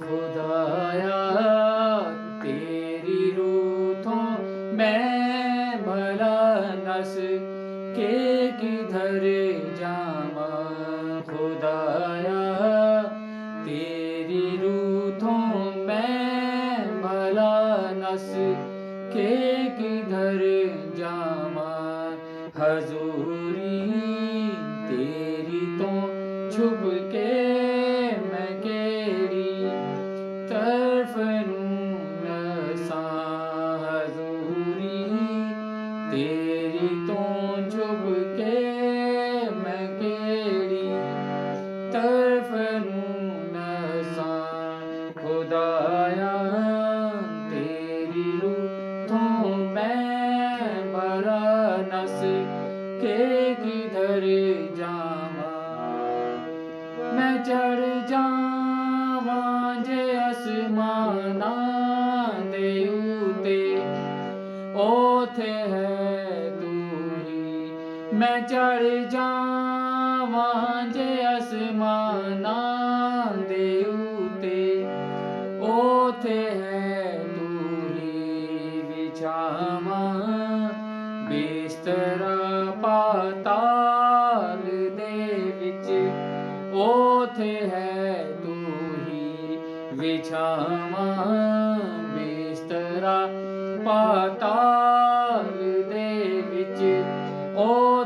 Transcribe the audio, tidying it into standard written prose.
खुदाया तेरी रूठों मैं भला नस के किधर जावा। खुदाया तेरी रूठों मैं भला नस के किधर जावा। हजूरी तेरी तो छुप के मैं केड़ी तरफ नसा। हजूरी तेरी तो छुप के मैं केड़ी तरफ नसा। खुदाया तेरी रूठों मैं भला नस के किधर जावा। मैं चढ़ जावां जे आसमाना दे उते ओथे है तू ही। मैं चढ़ जावां जे आसमाना दे उते ओथे है तू ही। विछावां बिस्तरा पाताल दे विच ओथे है तू ही। विछावां बिस्तरा पाताल दे विच ओ